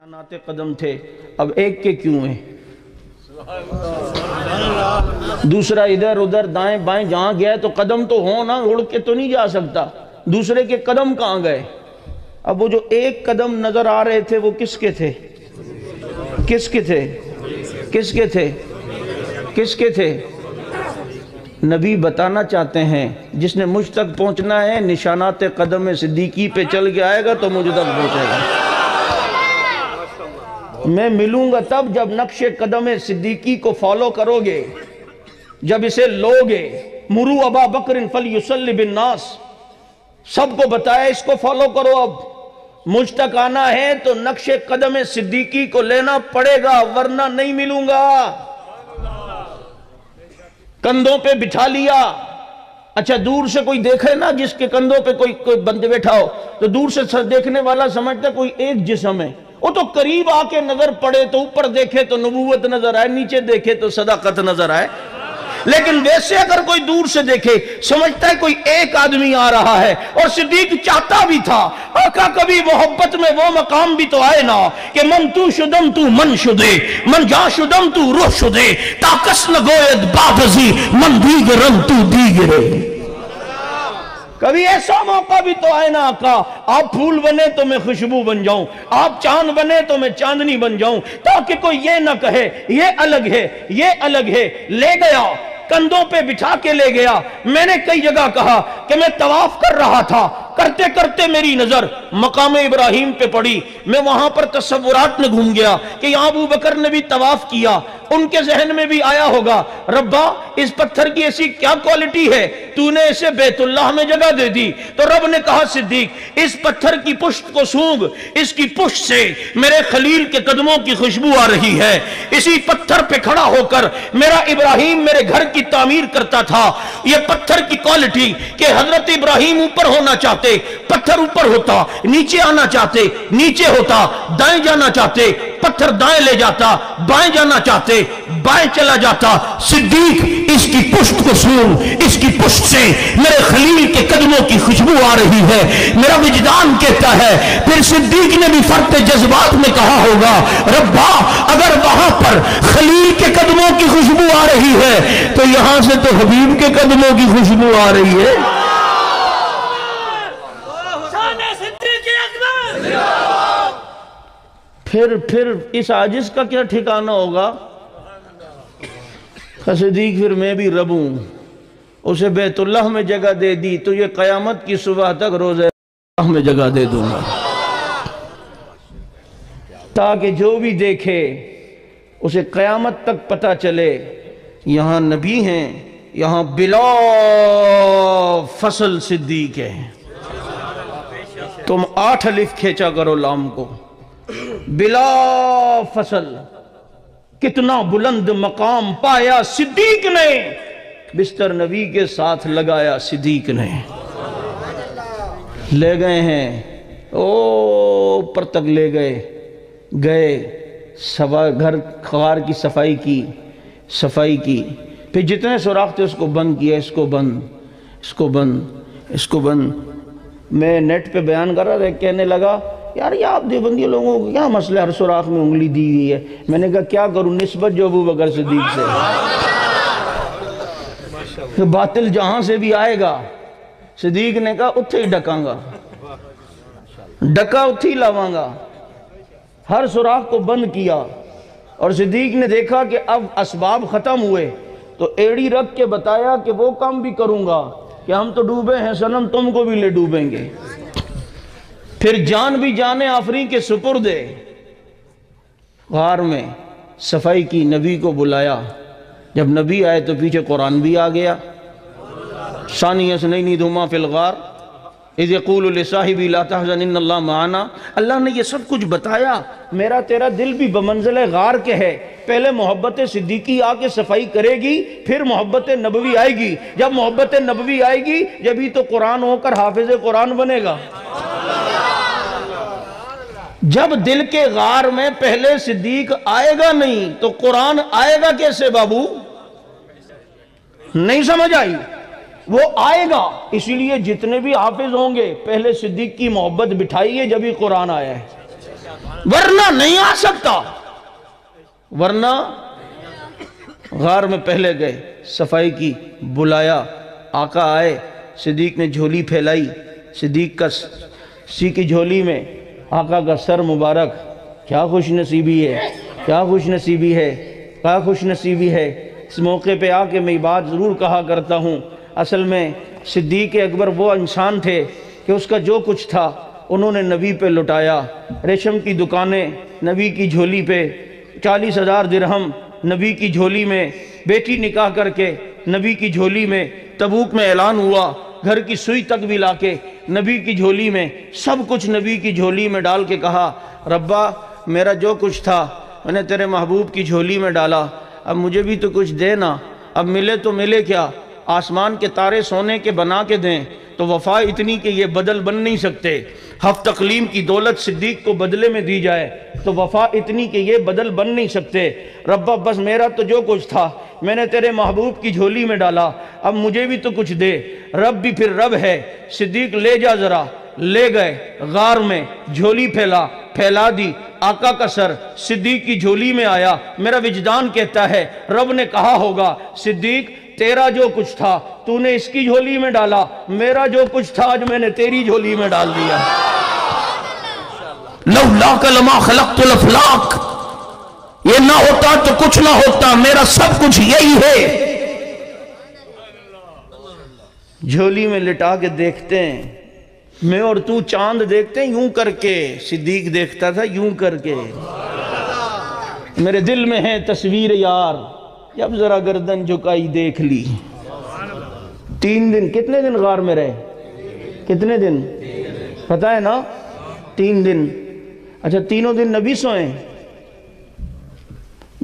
نشانات قدم تھے، اب ایک کے کیوں ہیں؟ دوسرا ادھر ادھر دائیں بائیں جہاں گیا تو قدم تو ہو نا، اڑ کے تو نہیں جا سکتا، دوسرے کے قدم کہاں گئے؟ اب وہ جو ایک قدم نظر آ رہے تھے وہ کس کے تھے؟ کس کے تھے؟ کس کے تھے؟ کس کے تھے؟ نبی بتانا چاہتے ہیں جس نے مجھ تک پہنچنا ہے نشانات قدم صدیقی پہ چل کے آئے گا تو مجھ تک پہنچے گا۔ میں ملوں گا تب جب نقش قدم صدیقی کو فالو کرو گے، جب اسے لوگے۔ مرو ابا بکر فلیصلی بالناس، سب کو بتایا اس کو فالو کرو۔ اب مجھ تک آنا ہے تو نقش قدم صدیقی کو لینا پڑے گا، ورنہ نہیں ملوں گا۔ کندھوں پہ بٹھا لیا، اچھا دور سے کوئی دیکھے نا، جس کے کندھوں پہ کوئی بندے بیٹھا ہو تو دور سے دیکھنے والا سمجھتا کوئی ایک جسم ہے، وہ تو قریب آ کے نظر پڑے تو اوپر دیکھے تو نبوت نظر آئے، نیچے دیکھے تو صداقت نظر آئے۔ لیکن ویسے اگر کوئی دور سے دیکھے سمجھتا ہے کوئی ایک آدمی آ رہا ہے۔ اور صدیق چاہتا بھی تھا آقا کبھی محبت میں وہ مقام بھی تو آئے نا کہ من تو شدم تو من شدے، من جا شدم تو روح شدے، تاکس نگوید بادزی من دیگرم تو دیگرے۔ کبھی ایسا موقع بھی تو آئے نا آقا، آپ پھول بنے تو میں خوشبو بن جاؤں، آپ چاند بنے تو میں چاندنی بن جاؤں، تاکہ کوئی یہ نہ کہے یہ الگ ہے یہ الگ ہے۔ لے گیا، کندھوں پہ بٹھا کے لے گیا۔ میں نے کئی جگہ کہا کہ میں طواف کر رہا تھا، کرتے کرتے میری نظر مقام ابراہیم پہ پڑی۔ میں وہاں پر تصورات میں گھوم گیا کہ یہاں ابو بکر نے بھی طواف کیا، ان کے ذہن میں بھی آیا ہوگا ربا اس پتھر کی ایسی کیا کوالٹی ہے تو نے اسے بیت اللہ میں جگہ دے دی۔ تو رب نے کہا صدیق اس پتھر کی پشت کو سونگ، اس کی پشت سے میرے خلیل کے قدموں کی خوشبو آ رہی ہے۔ اسی پتھر پہ کھڑا ہو کر میرا ابراہیم میرے گھر کی تعمیر کرتا تھا۔ یہ پتھر کی کوالٹی کہ حضرت ابراہیم اوپر ہونا چاہتے پتھر اوپر ہوتا، نیچے آنا چاہتے نیچے ہوتا، دائیں جانا چاہتے پتھر دائیں لے جاتا، بائیں جانا چاہتے بائیں چلا جاتا۔ صدیق اس کی پشت کو سون، اس کی پشت سے میرے خلیل کے قدموں کی خوشبو آ رہی ہے۔ میرا وجدان کہتا ہے پھر صدیق نے بھی فرط جذبات میں کہا ہوگا ربا اگر وہاں پر خلیل کے قدموں کی خوشبو آ رہی ہے تو یہاں سے تو حبیب کے قدموں کی خوشبو آ رہی ہے۔ پھر اس عاجز کا کیا ٹھکانہ ہوگا؟ صدیق پھر میں بھی رب ہوں، اسے بیت اللہ میں جگہ دے دی تو یہ قیامت کی صبح تک روزہ اللہ میں جگہ دے دوں گا، تاکہ جو بھی دیکھے اسے قیامت تک پتہ چلے یہاں نبی ہیں، یہاں بلا فصل صدیق ہے۔ تم 8 الف کھینچا کرو لام کو، بلا فصل۔ کتنا بلند مقام پایا صدیق نے، بستر نبی کے ساتھ لگایا صدیق نے۔ لے گئے ہیں اوپر تک لے گئے گھر غار کی صفائی کی، پھر جتنے سوراخ تھے اس کو بند کیا، اس کو بند اس کو بند اس کو بند۔ میں نیٹ پہ بیان کر رہا تھا، کہنے لگا یار یہ آپ دیوبندی لوگوں کو کیا مسئلہ ہر سوراخ میں انگلی دی ہوئی ہے؟ میں نے کہا کیا کروں نسبت جو ابو بکر صدیق سے، باطل جہاں سے بھی آئے گا۔ صدیق نے کہا اتھے ہی ڈکاں گا، ڈکا اتھے ہی لاواں گا۔ ہر سوراخ کو بند کیا، اور صدیق نے دیکھا کہ اب اسباب ختم ہوئے تو ایڑی رکھ کے بتایا کہ وہ کام بھی کروں گا کہ ہم تو ڈوبے ہیں صنم تم کو بھی لے ڈوبیں گے۔ پھر جان بھی جانے آفرین کے سپرد ہے، غار میں صفائی کی، نبی کو بلایا۔ جب نبی آئے تو پیچھے قرآن بھی آ گیا، ثانی اثنین ہما فی الغار اذ یقول لصاحبہ لا تحزن ان اللہ معنا۔ اللہ نے یہ سب کچھ بتایا، میرا تیرا دل بھی بمنزل غار کے ہے۔ پہلے محبت صدیقی آ کے صفائی کرے گی، پھر محبت نبوی آئے گی۔ جب محبت نبوی آئے گی جبھی تو قرآن ہو کر حافظ قرآن بنے گا۔ جب دل کے غار میں پہلے صدیق آئے گا نہیں تو قرآن آئے گا کیسے بابو؟ نہیں سمجھ آئی؟ وہ آئے گا۔ اسی لیے جتنے بھی حافظ ہوں گے پہلے صدیق کی محبت بٹھائیے جب ہی قرآن آیا ہے۔ ورنہ نہیں آ سکتا، ورنہ غار میں پہلے گئے، صفائی کی، بلایا، آقا آئے، صدیق نے جھولی پھیلائی، صدیق کا سی کی جھولی میں آقا کا سر مبارک، کیا خوش نصیبی ہے، کیا خوش نصیبی ہے، کیا خوش نصیبی ہے۔ اس موقع پہ آ کے میں بات ضرور کہا کرتا ہوں، اصل میں صدیق اکبر وہ انسان تھے کہ اس کا جو کچھ تھا انہوں نے نبی پہ لٹایا۔ ریشم کی دکانیں نبی کی جھولی پہ، 40,000 درہم نبی کی جھولی میں، بیٹی نکاح کر کے نبی کی جھولی میں، تبوک میں اعلان ہوا، گھر کی سوئی تک بھی لا کے نبی کی جھولی میں، سب کچھ نبی کی جھولی میں ڈال کے کہا، ربا میرا جو کچھ تھا میں نے تیرے محبوب کی جھولی میں ڈالا، اب مجھے بھی تو کچھ دے نا، اب ملے تو ملے کیا، آسمان کے تارے سونے کے بنا کے دیں تو وفا اتنی کہ یہ بدل بن نہیں سکتے، ہفت اقلیم کی دولت صدیق کو بدلے میں دی جائے تو وفا اتنی کہ یہ بدل بن نہیں سکتے، ربا بس میرا تو جو کچھ تھا میں نے تیرے محبوب کی جھولی میں ڈالا، اب مجھے بھی تو کچھ دے۔ رب بھی پھر رب ہے، صدیق لے جا ذرا، لے گئے غار میں، جھولی پھیلا دی، آقا کا سر صدیق کی جھولی میں آیا۔ میرا وجدان کہتا ہے رب نے کہا ہوگا، صدیق تیرا جو کچھ تھا تو نے اس کی جھولی میں ڈالا، میرا جو کچھ تھا آج میں نے تیری جھولی میں ڈال دیا۔ لولاک لما خلقت الافلاک، یہ نہ ہوتا تو کچھ نہ ہوتا، میرا سب کچھ یہی ہے۔ جھولی میں لٹا کے دیکھتے ہیں، میں اور تو چاند دیکھتے ہیں یوں کر کے، صدیق دیکھتا تھا یوں کر کے۔ میرے دل میں ہے تصویر یار، جب ذرا گردن جھکائی دیکھ لی۔ 3 دن، کتنے دن غار میں رہے؟ کتنے دن پتہ ہے نا؟ 3 دن۔ اچھا تینوں دن نبی سوئیں؟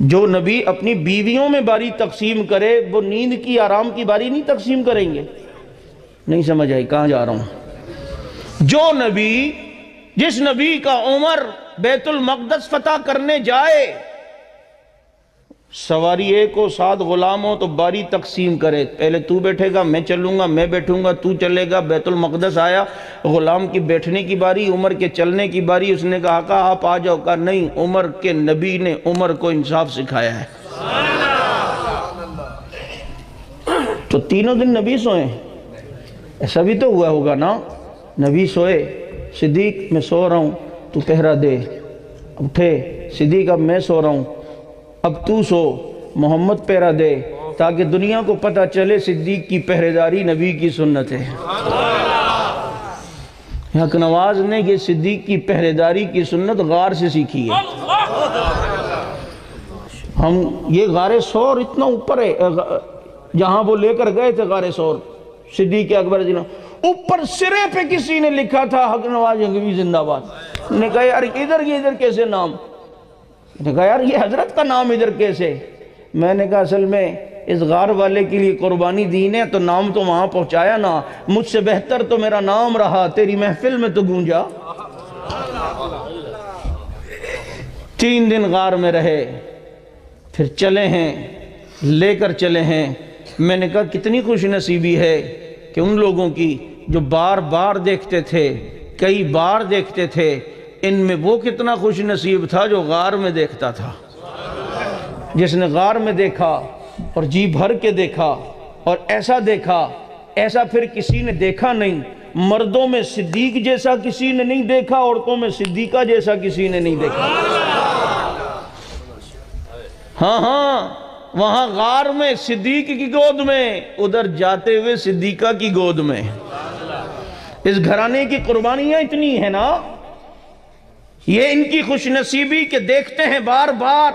جو نبی اپنی بیویوں میں باری تقسیم کرے وہ نیند کی، آرام کی باری نہیں تقسیم کریں گے؟ نہیں سمجھ آئی کہاں جا رہا ہوں؟ جو نبی، جس نبی کا عمر بیت المقدس فتح کرنے جائے، سواری ایک ہو 7 غلام ہو تو باری تقسیم کرے، پہلے تو بیٹھے گا میں چلوں گا، میں بیٹھوں گا تو چلے گا۔ بیت المقدس آیا، غلام کی بیٹھنے کی باری، عمر کے چلنے کی باری، اس نے کہا آقا آپ آ جاؤ، کہا نہیں، عمر کے نبی نے عمر کو انصاف سکھایا ہے۔ تو تینوں دن نبی سوئیں؟ ایسا بھی تو ہوا ہوگا نا، نبی سوئے، صدیق میں سو رہا ہوں تو پہرا دے، اٹھے صدیق اب میں سو رہا ہوں اب تو سو، محمد پہرا دے، تاکہ دنیا کو پتہ چلے صدیق کی پہرےداری نبی کی سنت ہے۔ حق نواز نے یہ صدیق کی پہرےداری کی سنت غار سے سیکھی ہے۔ ہم یہ غار سور اتنا اوپر ہے، جہاں وہ لے کر گئے تھے غار سور صدیق اکبر جنہوں، اوپر سرے پہ کسی نے لکھا تھا حق نواز جنگوی زندہ باد۔ نے کہا یار ادھر کیسے نام؟ نے کہا یار یہ حضرت کا نام ادھر کیسے؟ میں نے کہا اصل میں اس غار والے کے لیے قربانی دین ہے تو نام تو وہاں پہنچایا نا، مجھ سے بہتر تو میرا نام رہا، تیری محفل میں تو گونجا۔ 3 دن غار میں رہے، پھر چلے ہیں، لے کر چلے ہیں۔ میں نے کہا کتنی خوش نصیبی ہے کہ ان لوگوں کی جو بار بار دیکھتے تھے، کئی بار دیکھتے تھے، ان میں وہ کتنا خوش نصیب تھا جو غار میں دیکھتا تھا۔ جس نے غار میں دیکھا اور جی بھر کے دیکھا اور ایسا دیکھا، ایسا پھر کسی نے دیکھا نہیں۔ مردوں میں صدیق جیسا کسی نے نہیں دیکھا، عورتوں میں صدیقہ جیسا کسی نے نہیں دیکھا۔ ہاں وہاں غار میں صدیق کی گود میں، ادھر جاتے ہوئے صدیقہ کی گود میں۔ اس گھرانے کی قربانیاں اتنی ہیں نا، یہ ان کی خوش نصیبی کہ دیکھتے ہیں بار بار۔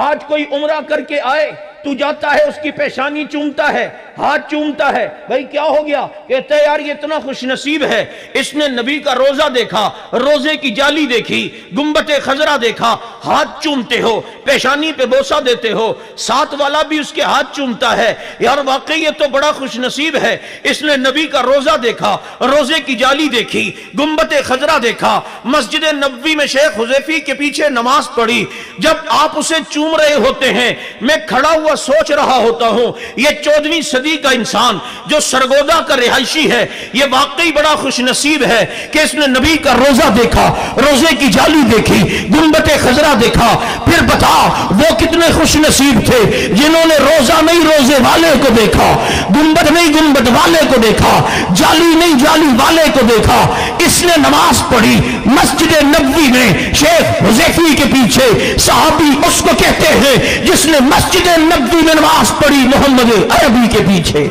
آج کوئی عمرہ کر کے آئے، تو جاتا ہے اس کی پیشانی چومتا ہے، ہاتھ چومتا ہے، بھائی کیا ہو گیا؟ کہتے ہیں یار یہ اتنا خوش نصیب ہے، اس نے نبی کا روزہ دیکھا، روزے کی جالی دیکھی، گنبد خضرا دیکھا، ہاتھ چومتے ہو، پیشانی پہ بوسہ دیتے ہو، ساتھ والا بھی اس کے ہاتھ چومتا ہے، یار واقعی یہ تو بڑا خوش نصیب ہے، اس نے نبی کا روزہ دیکھا، روزے کی جالی دیکھی، گنبد خضرا دیکھا، مسجد نبوی میں شیخ حذیفی کے پیچھے نماز پڑھی۔ جب آپ اسے چوم رہے ہوتے ہیں، میں کھڑا ہوا سوچ رہا ہوتا ہوں، یہ 14ویں صدی صدی کا انسان جو سرگودا کا رہائشی ہے یہ واقعی بڑا خوش نصیب ہے کہ اس نے نبی کا روزہ دیکھا، روزے کی جالی دیکھی، گنبد خضرا دیکھا۔ پھر بتا وہ کتنے خوش نصیب تھے جنہوں نے روزہ نہیں روزے والے کو دیکھا، گنبد نہیں گنبد والے کو دیکھا، جالی نہیں جالی والے کو دیکھا۔ اس نے نماز پڑھی مسجد نبوی میں، شیخ حذیفی کے پیچھے، صحابی اس کو کہتے ہیں جس نے مسجد نبوی میں نماز پڑھی محمد عربی کے پیچھے۔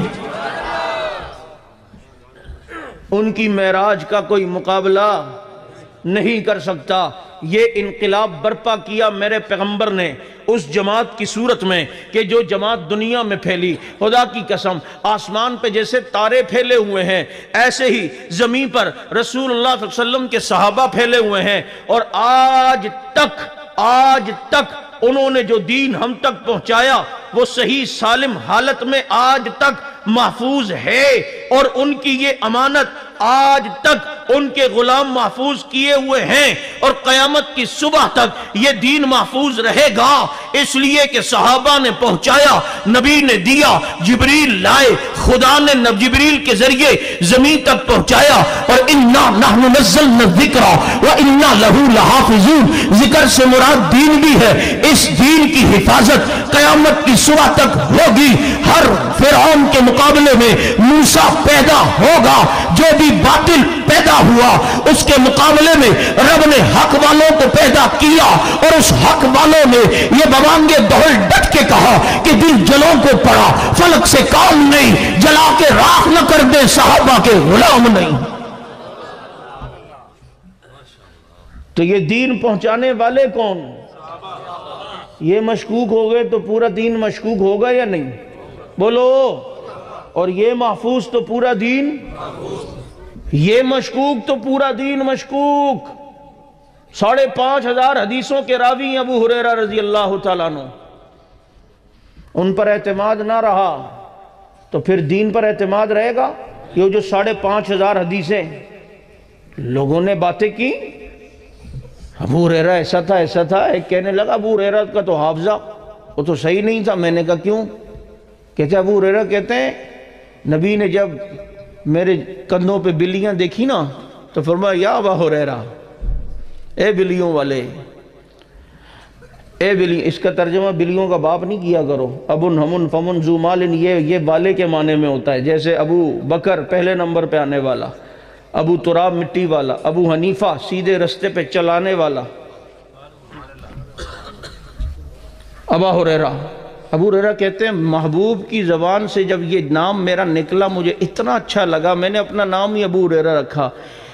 ان کی معراج کا کوئی مقابلہ نہیں کر سکتا۔ یہ انقلاب برپا کیا میرے پیغمبر نے اس جماعت کی صورت میں کہ جو جماعت دنیا میں پھیلی، خدا کی قسم آسمان پہ جیسے تارے پھیلے ہوئے ہیں ایسے ہی زمین پر رسول اللہ صلی اللہ علیہ وسلم کے صحابہ پھیلے ہوئے ہیں، اور آج تک انہوں نے جو دین ہم تک پہنچایا وہ صحیح سالم حالت میں آج تک محفوظ ہے، اور ان کی یہ امانت آج تک ان کے غلام محفوظ کیے ہوئے ہیں، اور قیامت کی صبح تک یہ دین محفوظ رہے گا، اس لیے کہ صحابہ نے پہنچایا، نبی نے دیا، جبریل لائے، خدا نے جبریل کے ذریعے زمین تک پہنچایا۔ اور اِنَّا نَحْنُ نَزَّلْنَا الذِّكْرَ وَإِنَّا لَهُ لَحَافِظُونَ، ذکر سے مراد دین بھی ہے، اس دین کی حفاظت قیامت کی صبح تک ہوگی۔ ہر فرعون کے مقابلے میں موسیٰ پیدا ہوگا، جو بھی باطل پیدا ہوا اس کے مقابلے میں رب نے حق والوں کو پیدا کیا، اور اس حق والوں نے یہ بوانگے دہل ڈٹ کے کہا کہ دل جلوں کو پڑا، فلک سے کام نہیں، جلا کے راکھ نہ کر دے صحابہ کے غلام نہیں۔ تو یہ دین پہنچانے والے کون؟ یہ مشکوک ہو گئے تو پورا دین مشکوک ہوگا یا نہیں؟ بولو۔ اور یہ محفوظ تو پورا دین، یہ مشکوک تو پورا دین مشکوک۔ 5,500 حدیثوں کے راوی ابو ہریرہ رضی اللہ تعالیٰ عنہ، ان پر اعتماد نہ رہا تو پھر دین پر اعتماد رہے گا؟ یہ جو 5,500 حدیثیں لوگوں نے باتیں کی، ابو ہریرہ ایسا تھا، ایک کہنے لگا ابو ہریرہ کا تو حافظہ وہ تو صحیح نہیں تھا۔ میں نے کہا کیوں؟ کہتے ابو ہریرہ کہتے ہیں نبی نے جب میرے کندھوں پہ بلیاں دیکھی نا تو فرمایا یا ابا ہریرہ، اے بلیوں والے، اے بلی، اس کا ترجمہ بلیوں کا باپ نہیں کیا کرو، ابن ہمن فمن ذو مالن، یہ والے کے معنی میں ہوتا ہے، جیسے ابو بکر پہلے نمبر پہ آنے والا، ابو تراب مٹی والا، ابو حنیفہ سیدھے رستے پہ چلانے والا، ابا ہریرہ۔ ابو ہریرہ کہتے ہیں محبوب کی زبان سے جب یہ نام میرا نکلا مجھے اتنا اچھا لگا، میں نے اپنا نام ہی ابو ہریرہ رکھا۔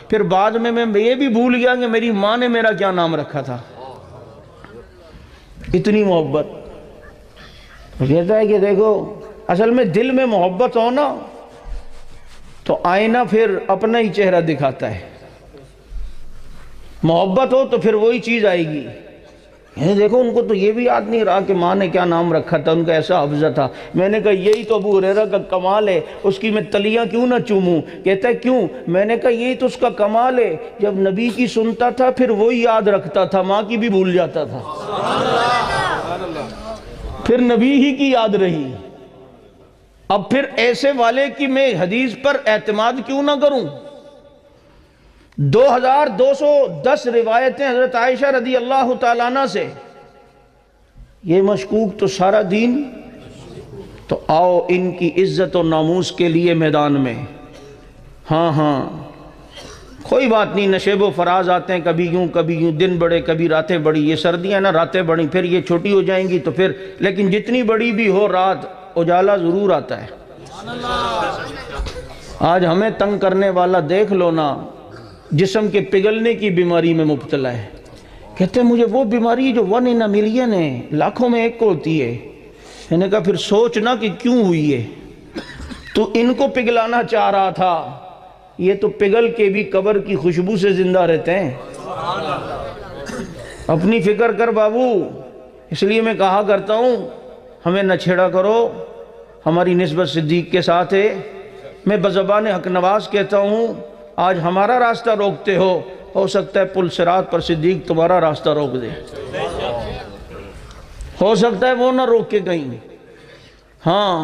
پھر بعد میں یہ بھی بھول گیا کہ میری ماں نے میرا کیا نام رکھا تھا۔ اتنی محبت۔ کہتا ہے کہ دیکھو اصل میں دل میں محبت ہو نا تو آئینہ پھر اپنا ہی چہرہ دکھاتا ہے، محبت ہو تو پھر وہی چیز آئے گی۔ دیکھو ان کو تو یہ بھی یاد نہیں رہا کہ ماں نے کیا نام رکھا تھا، ان کا ایسا حفظہ تھا۔ میں نے کہا یہی تو ابو ہریرہ کا کمال ہے، اس کی میں تلیاں کیوں نہ چوموں؟ کہتا ہے کیوں؟ میں نے کہا یہی تو اس کا کمال ہے، جب نبی کی سنتا تھا پھر وہی یاد رکھتا تھا، ماں کی بھی بھول جاتا تھا، پھر نبی ہی کی یاد رہی۔ اب پھر ایسے والے کی میں حدیث پر اعتماد کیوں نہ کروں؟ 2210 روایتیں حضرت عائشہ رضی اللہ تعالیٰ عنہ سے، یہ مشکوک تو سارا دین۔ تو آؤ ان کی عزت و ناموس کے لیے میدان میں، ہاں کوئی بات نہیں، نشیب و فراز آتے ہیں، کبھی یوں دن بڑے کبھی راتیں بڑی، یہ سردیاں نا راتیں بڑی، پھر یہ چھوٹی ہو جائیں گی تو پھر، لیکن جتنی بڑی بھی ہو رات اجالا ضرور آتا ہے۔ آج ہمیں تنگ کرنے والا دیکھ لو نا، جسم کے پگھلنے کی بیماری میں مبتلا ہے، کہتے ہیں مجھے وہ بیماری جو 1 in a million ہے، لاکھوں میں ایک کو ہوتی ہے۔ میں نے کہا پھر سوچنا کہ کیوں ہوئی ہے، تو ان کو پگھلانا چاہ رہا تھا، یہ تو پگھل کے بھی قبر کی خوشبو سے زندہ رہتے ہیں۔ اپنی فکر کر بابو، اس لیے میں کہا کرتا ہوں ہمیں نہ چھیڑا کرو، ہماری نسبت صدیق کے ساتھ ہے۔ میں بزبان حق نواز کہتا ہوں آج ہمارا راستہ روکتے ہو سکتا ہے پل صراط پر صدیق تمہارا راستہ روک دے، ہو سکتا ہے وہ نہ روک کے کہیں۔ ہاں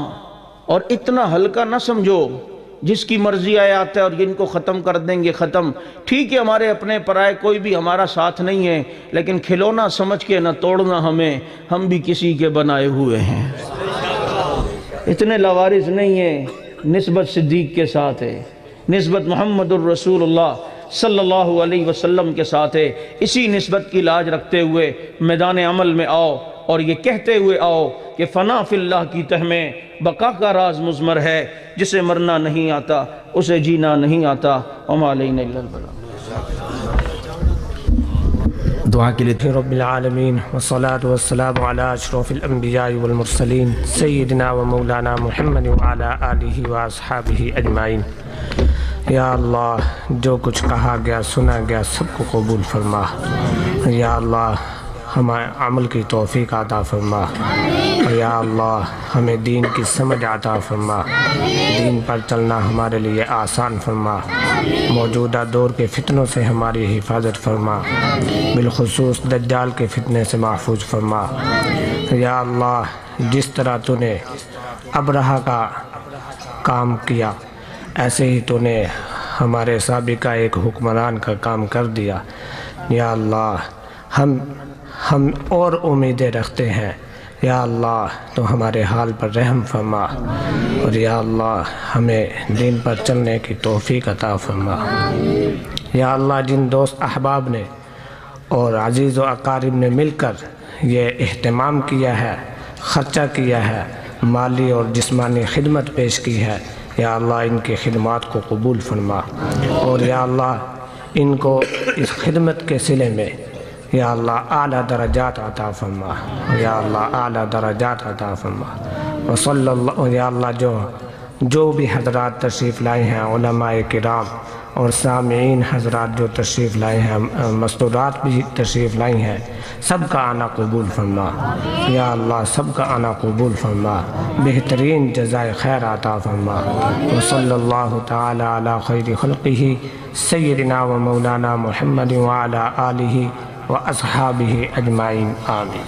اور اتنا ہلکا نہ سمجھو جس کی مرضی آئے آتا ہے اور ان کو ختم کر دیں گے ختم. ٹھیک ہے ہمارے اپنے پرائے کوئی بھی ہمارا ساتھ نہیں ہے، لیکن کھلونا سمجھ کے نہ توڑنا ہمیں، ہم بھی کسی کے بنائے ہوئے ہیں. اتنے لاوارث نہیں ہیں. نسبت صدیق کے ساتھ ہے، نسبت محمد الرسول اللہ صلی اللہ علیہ وسلم کے ساتھ ہے. اسی نسبت کی لاج رکھتے ہوئے میدان عمل میں آؤ اور یہ کہتے ہوئے آؤ کہ فنا فی اللہ کی تہ میں بقا کا راز مضمر ہے. جسے مرنا نہیں آتا اسے جینا نہیں آتا. وما علینا الا البلاغ. دعا کے لیے رب العالمین والصلاة والسلام علی اشرف الانبیاء والمرسلین سیدنا و مولانا محمد وعلی آلہ واصحابہ اجمعین. یا اللہ جو کچھ کہا گیا سنا گیا سب کو قبول فرما. یا اللہ ہمیں عمل کی توفیق عطا فرما. یا اللہ ہمیں دین کی سمجھ عطا فرما. دین پر چلنا ہمارے لیے آسان فرما. موجودہ دور کے فتنوں سے ہماری حفاظت فرما. بالخصوص دجال کے فتنے سے محفوظ فرما. یا اللہ جس طرح تو نے ابرہہ کا کام کیا ایسے ہی تو نے ہمارے سابقہ ایک حکمران کا کام کر دیا. یا اللہ ہم اور امیدیں رکھتے ہیں. یا اللہ تو ہمارے حال پر رحم فرما. اور یا اللہ ہمیں دین پر چلنے کی توفیق عطا فرما. یا اللہ جن دوست احباب نے اور عزیز و اقارب نے مل کر یہ اہتمام کیا ہے، خرچہ کیا ہے، مالی اور جسمانی خدمت پیش کی ہے، یا اللہ ان کی خدمات کو قبول فرما. اور یا اللہ ان کو اس خدمت کے صلے میں یا اللہ اعلیٰ درجات عطا فرما. یا اللہ اعلیٰ درجات عطا فرما. وصلی اللہ. یا اللہ جو بھی حضرات تشریف لائے ہیں، علماء کرام اور سامعین حضرات جو تشریف لائے ہیں، مستورات بھی تشریف لائی ہیں، سب کا آنا قبول فرما. یا اللہ سب کا آنا قبول فرما. بہترین جزائے خیر عطا فرما. وصلی اللہ تعالی علی خیر خلقہ سیدنا و مولانا محمد وعلی آلہ و اصحابہ اجمعین. آمین.